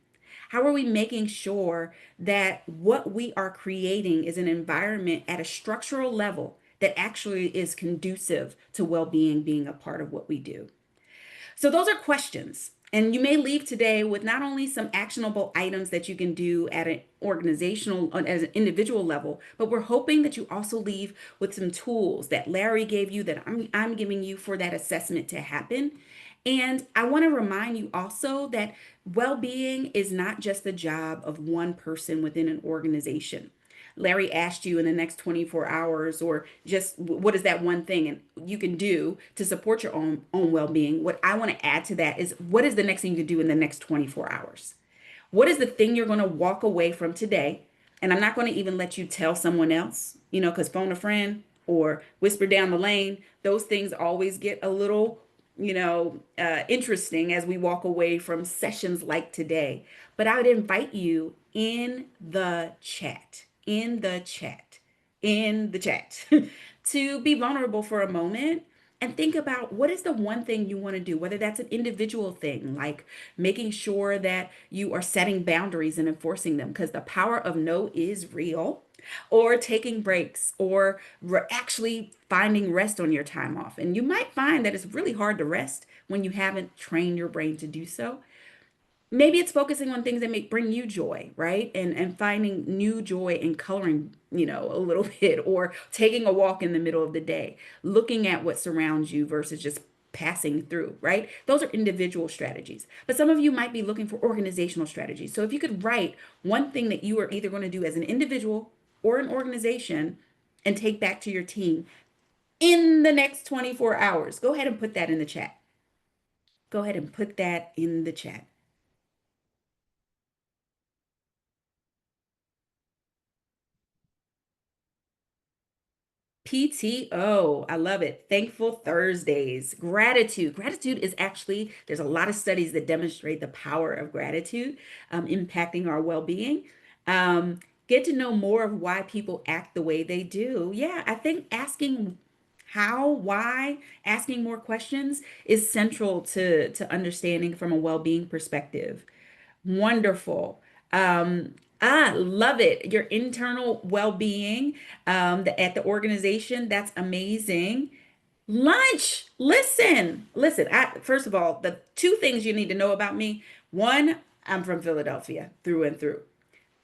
How are we making sure that what we are creating is an environment at a structural level that actually is conducive to well-being being a part of what we do? So those are questions. And you may leave today with not only some actionable items that you can do at an organizational, as an individual level, but we're hoping that you also leave with some tools that Larry gave you that I'm giving you for that assessment to happen. And I want to remind you also that well-being is not just the job of one person within an organization. Larry asked you in the next 24 hours, or just what is that one thing and you can do to support your own well-being. What I want to add to that is what is the next thing you can do in the next 24 hours? What is the thing you're going to walk away from today? And I'm not going to even let you tell someone else, because phone a friend or whisper down the lane, those things always get a little, interesting as we walk away from sessions like today. But I would invite you in the chat, in the chat, in the chat to be vulnerable for a moment and think about what is the one thing you want to do, whether that's an individual thing, like making sure that you are setting boundaries and enforcing them, because the power of no is real, or taking breaks, or actually finding rest on your time off. And you might find that it's really hard to rest when you haven't trained your brain to do so. Maybe it's focusing on things that bring you joy, right? And finding new joy in coloring, a little bit, or taking a walk in the middle of the day, looking at what surrounds you versus just passing through, right? Those are individual strategies. But some of you might be looking for organizational strategies. So if you could write one thing that you are either going to do as an individual or an organization and take back to your team in the next 24 hours, go ahead and put that in the chat. Go ahead and put that in the chat. PTO. I love it. Thankful Thursdays. Gratitude. Gratitude is actually, there's a lot of studies that demonstrate the power of gratitude impacting our well being. Get to know more of why people act the way they do. Yeah, I think asking how, why, asking more questions is central to understanding from a well being perspective. Wonderful. I love it. Your internal well-being at the organization, that's amazing. Lunch. Listen. First of all, the two things you need to know about me. One, I'm from Philadelphia through and through.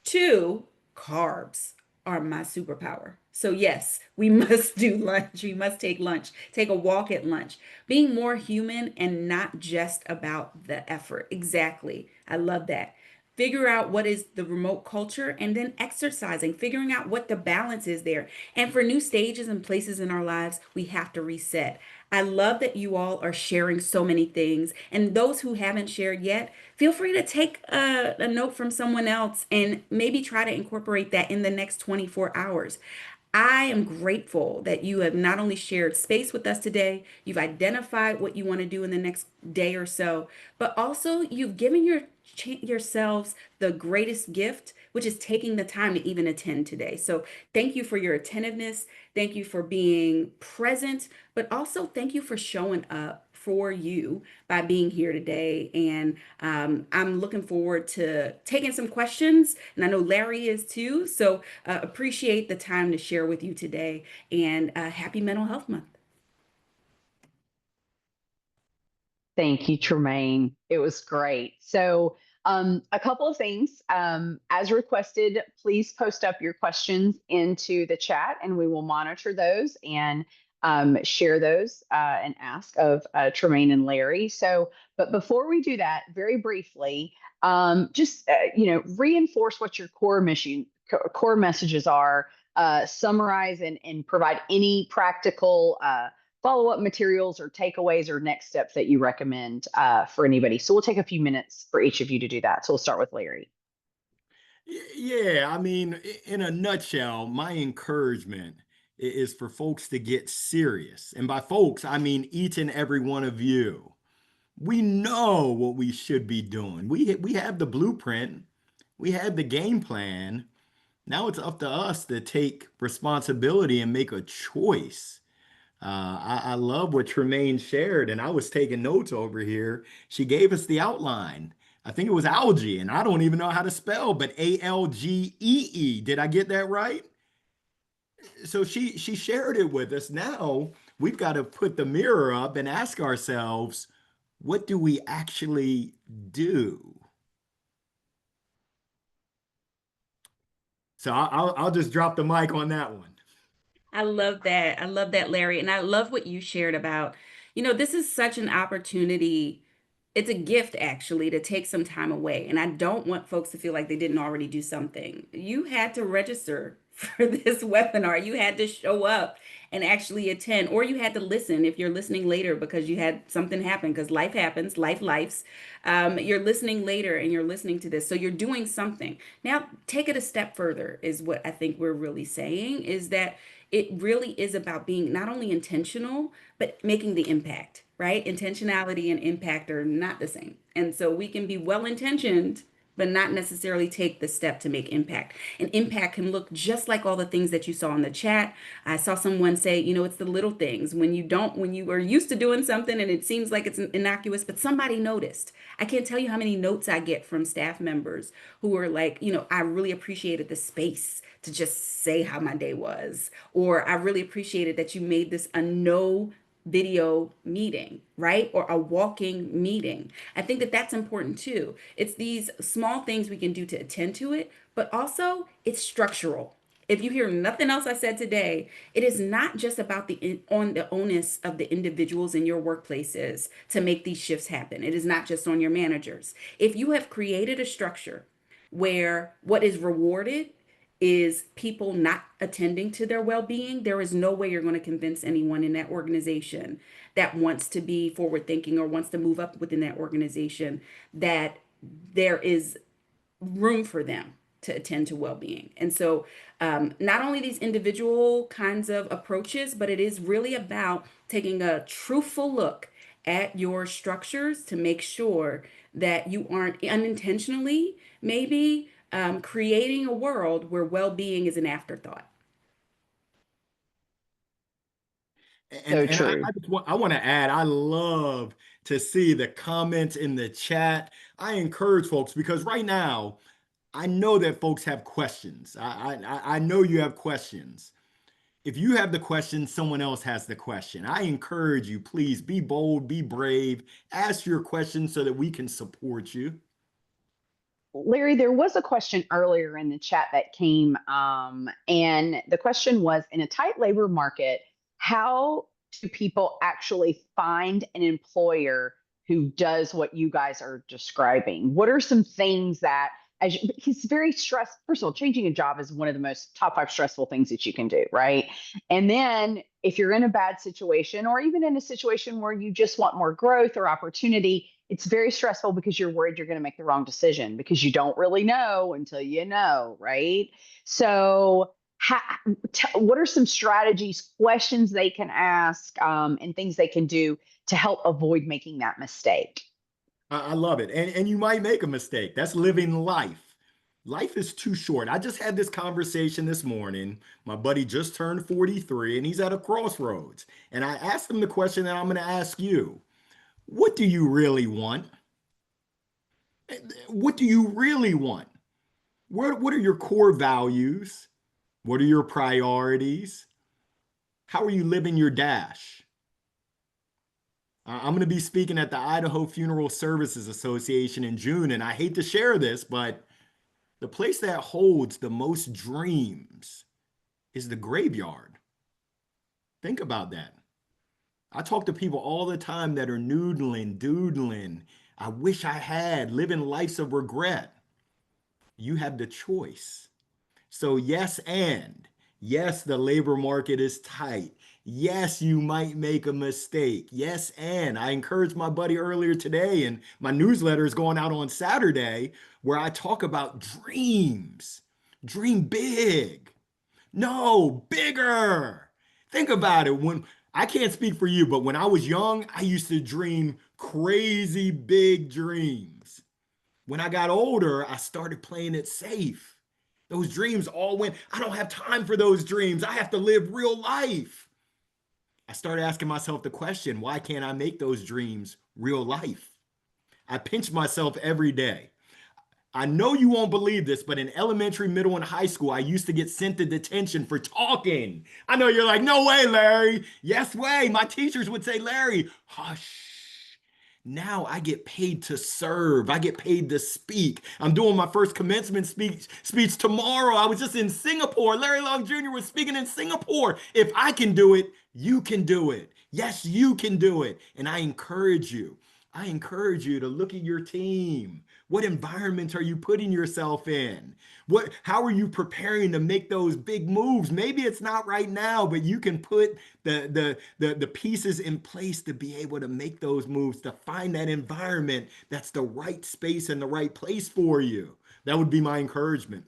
Two, carbs are my superpower. So, yes, we must do lunch. We must take lunch, take a walk at lunch, being more human and not just about the effort. Exactly. I love that. Figure out what is the remote culture and then exercising, figuring out what the balance is there. And for new stages and places in our lives, we have to reset. I love that you all are sharing so many things. And those who haven't shared yet, feel free to take a note from someone else and maybe try to incorporate that in the next 24 hours. I am grateful that you have not only shared space with us today, you've identified what you want to do in the next day or so, but also you've given yourselves the greatest gift, which is taking the time to even attend today. So thank you for your attentiveness. Thank you for being present, but also thank you for showing up for you by being here today. And I'm looking forward to taking some questions. And I know Larry is too. So appreciate the time to share with you today. And happy Mental Health Month. Thank you, Tremaine. It was great. So, a couple of things. As requested, please post up your questions into the chat and we will monitor those and share those and ask of Tremaine and Larry. So, but before we do that, very briefly, just reinforce what your core messages are. Summarize and provide any practical follow-up materials or takeaways or next steps that you recommend for anybody. So we'll take a few minutes for each of you to do that. So we'll start with Larry. Yeah, I mean, in a nutshell, my encouragement is for folks to get serious. And by folks, I mean each and every one of you. We know what we should be doing. We have the blueprint, we have the game plan. Now it's up to us to take responsibility and make a choice. I love what Tremaine shared, and I was taking notes over here. She gave us the outline. I think it was algae, and I don't even know how to spell, but Algee. Did I get that right? So she shared it with us. Now we've got to put the mirror up and ask ourselves, what do we actually do? So I'll just drop the mic on that one. I love that. I love that, Larry. And I love what you shared about, this is such an opportunity. It's a gift actually to take some time away. And I don't want folks to feel like they didn't already do something. You had to register for this webinar. You had to show up and actually attend, or you had to listen if you're listening later because you had something happen, because life happens, life. You're listening later and you're listening to this. So you're doing something. Now, take it a step further, is what I think we're really saying, is that it really is about being not only intentional, but making the impact, right? Intentionality and impact are not the same. And so we can be well intentioned, but not necessarily take the step to make impact. And impact can look just like all the things that you saw in the chat. I saw someone say, it's the little things when you are used to doing something and it seems like it's innocuous, but somebody noticed. I can't tell you how many notes I get from staff members who are like, I really appreciated the space to just say how my day was, or I really appreciated that you made this a no video meeting, right? Or a walking meeting. I think that that's important too. It's these small things we can do to attend to it, but also it's structural. if you hear nothing else I said today, it is not just about the onus of the individuals in your workplaces to make these shifts happen. It is not just on your managers. If you have created a structure where what is rewarded is people not attending to their well-being, there is no way you're going to convince anyone in that organization that wants to be forward thinking or wants to move up within that organization that there is room for them to attend to well-being. And so not only these individual kinds of approaches, but it is really about taking a truthful look at your structures to make sure that you aren't unintentionally maybe creating a world where well-being is an afterthought. And So and I, true. I just want I want to add, I love to see the comments in the chat. I encourage folks because right now I know that folks have questions. I know you have questions. If you have the question, someone else has the question. I encourage you, please be bold, be brave, ask your question so that we can support you. Larry, there was a question earlier in the chat that came, and the question was, in a tight labor market, how do people actually find an employer who does what you guys are describing? What are some things that, he's very stressed. First of all, changing a job is one of the most top five stressful things that you can do, right? And then if you're in a bad situation, or even in a situation where you just want more growth or opportunity, it's very stressful because you're worried you're going to make the wrong decision because you don't really know until you know, right? So, what are some strategies, questions they can ask, and things they can do to help avoid making that mistake? I love it. And you might make a mistake. That's living life. Life is too short. I just had this conversation this morning. My buddy just turned 43 and he's at a crossroads. And I asked him the question that I'm going to ask you. What do you really want? What do you really want? What are your core values? What are your priorities? How are you living your dash? I'm going to be speaking at the Idaho Funeral Services Association in June, and I hate to share this, but the place that holds the most dreams is the graveyard. Think about that. I talk to people all the time that are noodling, doodling. I wish I had, living lives of regret. You have the choice. So, yes, and yes, the labor market is tight. Yes, you might make a mistake. Yes, and I encouraged my buddy earlier today, and my newsletter is going out on Saturday where I talk about dreams. Dream big. No, bigger. Think about it. When I can't speak for you, but when I was young, I used to dream crazy big dreams. When I got older, I started playing it safe. Those dreams all went, I don't have time for those dreams. I have to live real life. I started asking myself the question, why can't I make those dreams real life? I pinch myself every day. I know you won't believe this, but in elementary, middle, and high school, I used to get sent to detention for talking. I know you're like, no way, Larry. Yes way. My teachers would say, Larry, hush. Now I get paid to serve. I get paid to speak. I'm doing my first commencement speech tomorrow. I was just in Singapore. Larry Long Jr. was speaking in Singapore. If I can do it, you can do it. Yes, you can do it. And I encourage you. I encourage you to look at your team. What environment are you putting yourself in? How are you preparing to make those big moves? Maybe it's not right now, but you can put the pieces in place to be able to make those moves, to find that environment that's the right space and the right place for you. That would be my encouragement.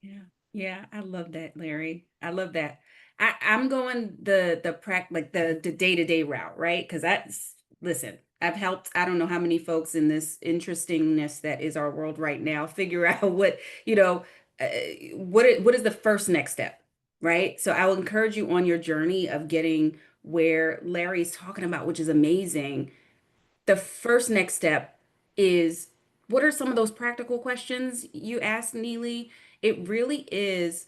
Yeah. Yeah, I love that, Larry. I love that. I'm going the day-to-day route, right? Because that's listen, I've helped I don't know how many folks in this interestingness that is our world right now figure out what, you know, uh, what is the first next step, right? So I will encourage you on your journey of getting where Larry's talking about, which is amazing. The first next step is what are some of those practical questions you asked, Neely? It really is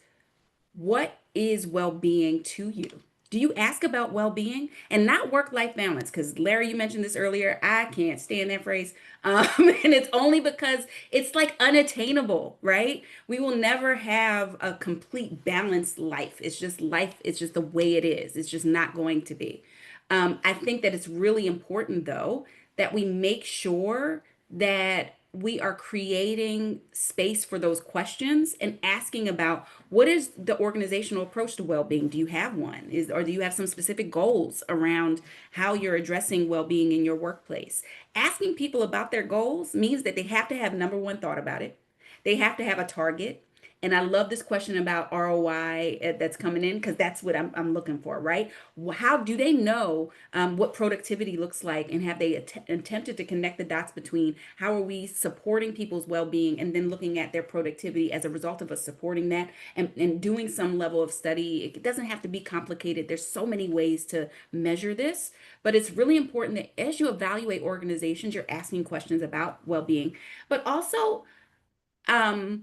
what is well being to you? Do you ask about well-being and not work-life balance? Because Larry, you mentioned this earlier. I can't stand that phrase. And it's only because it's like unattainable, right? We will never have a complete balanced life. It's just life. It's just the way it is. It's just not going to be. I think that it's really important, though, that we make sure that we are creating space for those questions and asking about what is the organizational approach to well-being. Do you have one? Or do you have some specific goals around how you're addressing well-being in your workplace? Asking people about their goals means that they have to have number one thought about it. They have to have a target. And I love this question about ROI that's coming in because that's what I'm looking for, right? How do they know what productivity looks like? And have they attempted to connect the dots between how are we supporting people's well-being and then looking at their productivity as a result of us supporting that and doing some level of study? It doesn't have to be complicated. There's so many ways to measure this, but it's really important that as you evaluate organizations, you're asking questions about well-being, but also um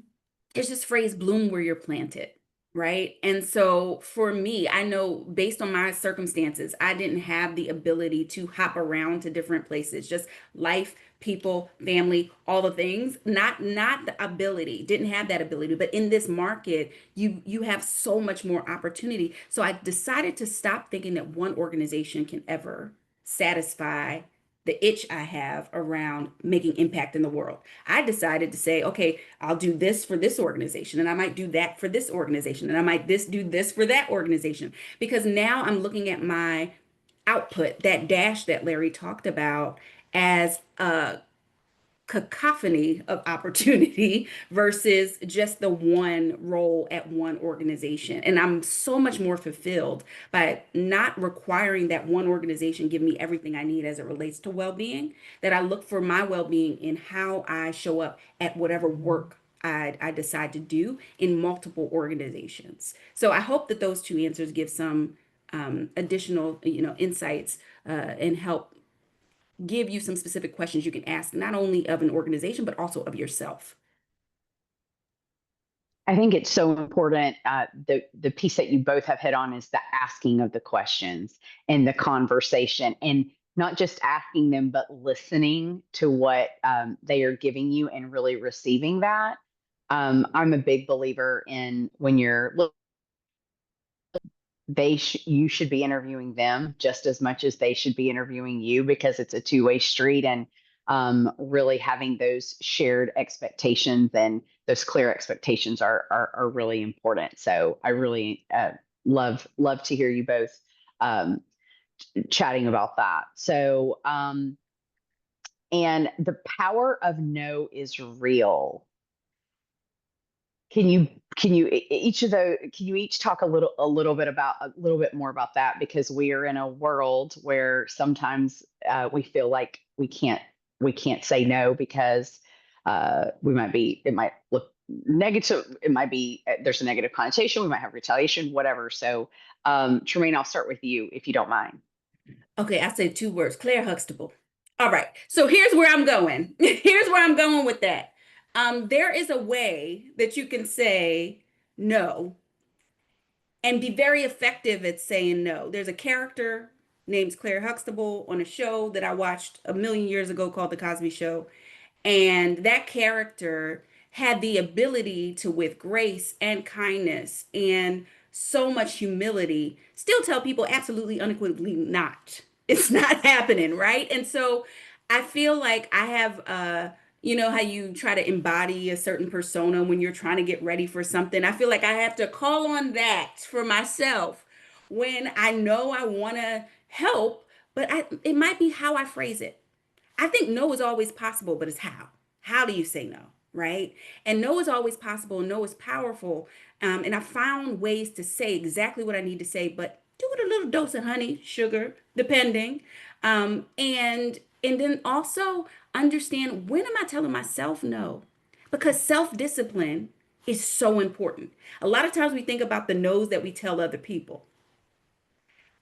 it's this phrase bloom where you're planted, right? And so for me, I know based on my circumstances, I didn't have the ability to hop around to different places, just life, people, family, all the things, not the ability, didn't have that ability. But in this market, you have so much more opportunity. So I decided to stop thinking that one organization can ever satisfy the itch I have around making impact in the world. I decided to say, okay, I'll do this for this organization, and I might do that for this organization, and I might do this for that organization. Because now I'm looking at my output, that dash that Larry talked about, as a cacophony of opportunity versus just the one role at one organization. And I'm so much more fulfilled by not requiring that one organization give me everything I need as it relates to well-being, that I look for my well-being in how I show up at whatever work I decide to do in multiple organizations. So I hope that those two answers give some additional, insights and help give you some specific questions you can ask, not only of an organization, but also of yourself. I think it's so important. The piece that you both have hit on is the asking of the questions and the conversation, and not just asking them, but listening to what they are giving you and really receiving that. I'm a big believer in when you're you should be interviewing them just as much as they should be interviewing you, because it's a two-way street. And really having those shared expectations and those clear expectations are really important. So I really love to hear you both um, chatting about that. So and the power of no is real. Can you can you each talk a little bit more about that, because we are in a world where sometimes we feel like we can't say no because it might look negative, it might be there's a negative connotation, we might have retaliation, whatever. So Tremaine, I'll start with you if you don't mind. Okay, I said two words, Claire Huxtable. All right, so here's where I'm going. Here's where I'm going with that. There is a way that you can say no and be very effective at saying no. There's a character named Claire Huxtable on a show that I watched a million years ago called The Cosby Show. And that character had the ability to, with grace and kindness and so much humility, still tell people absolutely unequivocally not. It's not happening, right? And so I feel like I have how you try to embody a certain persona when you're trying to get ready for something. I feel like I have to call on that for myself when I know I want to help, but it might be how I phrase it. I think no is always possible, but it's how. How do you say no, right? And no is always possible. No is powerful. And I found ways to say exactly what I need to say, but do it a little dose of honey, sugar, depending. And then also understand, when am I telling myself no? Because self-discipline is so important. A lot of times we think about the no's that we tell other people,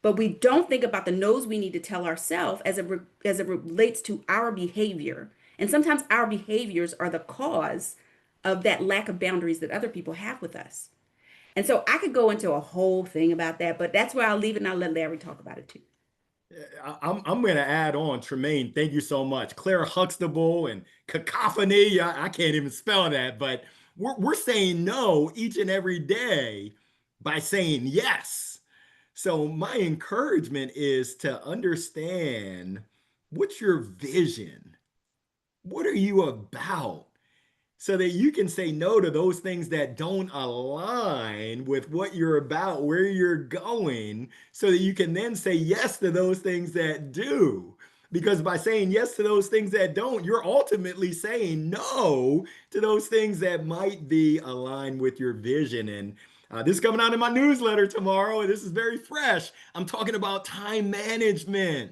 but we don't think about the no's we need to tell ourselves as it relates to our behavior. And sometimes our behaviors are the cause of that lack of boundaries that other people have with us. And so I could go into a whole thing about that, but that's where I'll leave it and I'll let Larry talk about it too. I'm going to add on, Tremaine. Thank you so much. Claire Huxtable and cacophony. I can't even spell that, but we're saying no each and every day by saying yes. So my encouragement is to understand, what's your vision? What are you about? So that you can say no to those things that don't align with what you're about, where you're going, so that you can then say yes to those things that do. Because by saying yes to those things that don't, you're ultimately saying no to those things that might be aligned with your vision. And this is coming out in my newsletter tomorrow, and this is very fresh. I'm talking about time management.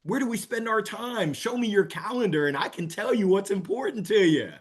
Where do we spend our time? Show me your calendar and I can tell you what's important to you.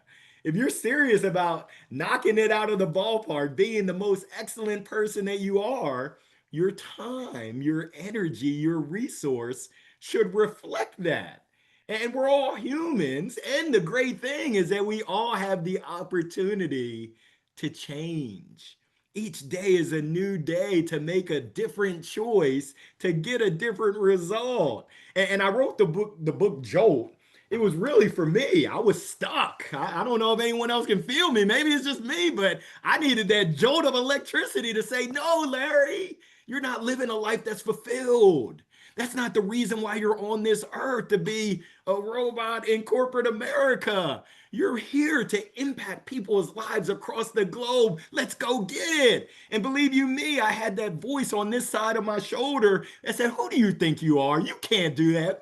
If you're serious about knocking it out of the ballpark, being the most excellent person that you are, your time, your energy, your resource should reflect that. And we're all humans. And the great thing is that we all have the opportunity to change. Each day is a new day to make a different choice to get a different result. And I wrote the book Jolt. It was really for me. I was stuck. I don't know if anyone else can feel me. Maybe it's just me, but I needed that jolt of electricity to say, no, Larry, you're not living a life that's fulfilled. That's not the reason why you're on this earth, to be a robot in corporate America. You're here to impact people's lives across the globe. Let's go get it. And believe you me, I had that voice on this side of my shoulder that said, who do you think you are? You can't do that.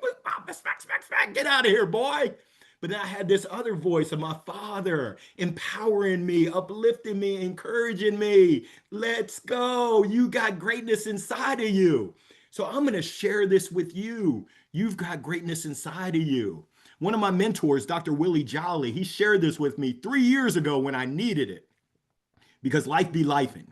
Get out of here, boy. But then I had this other voice of my father empowering me, uplifting me, encouraging me. Let's go. You got greatness inside of you. So I'm going to share this with you. You've got greatness inside of you. One of my mentors, Dr. Willie Jolly, he shared this with me 3 years ago when I needed it, because life be lifing.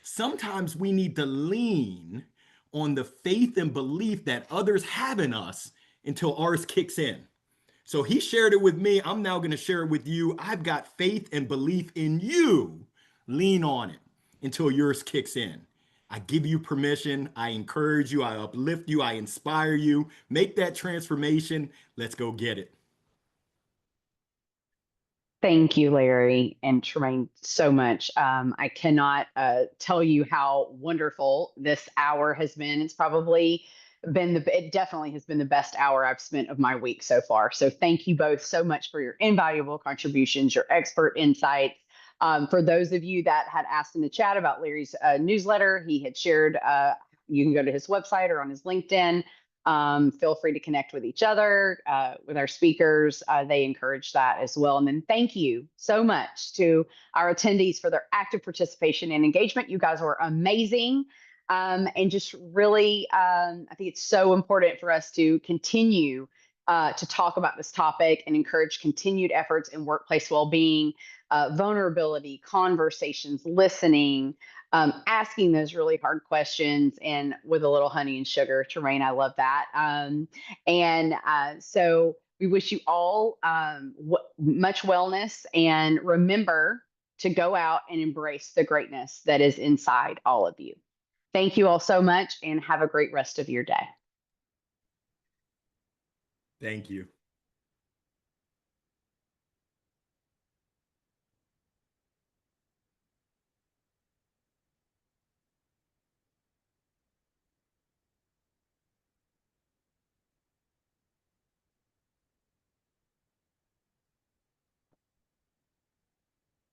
Sometimes we need to lean on the faith and belief that others have in us until ours kicks in. So he shared it with me. I'm now going to share it with you. I've got faith and belief in you. Lean on it until yours kicks in. I give you permission. I encourage you. I uplift you. I inspire you. Make that transformation. Let's go get it. Thank you, Larry and Tremaine, so much. I cannot tell you how wonderful this hour has been. It's probably it definitely has been the best hour I've spent of my week so far. So thank you both so much for your invaluable contributions, your expert insights. For those of you that had asked in the chat about Larry's newsletter, he had shared, you can go to his website or on his LinkedIn. Feel free to connect with each other, with our speakers. They encourage that as well. And then thank you so much to our attendees for their active participation and engagement. You guys were amazing. And just really, I think it's so important for us to continue to talk about this topic and encourage continued efforts in workplace well-being, vulnerability, conversations, listening, asking those really hard questions, and with a little honey and sugar. Tremaine, I love that. So we wish you all much wellness, and remember to go out and embrace the greatness that is inside all of you. Thank you all so much, and have a great rest of your day. Thank you.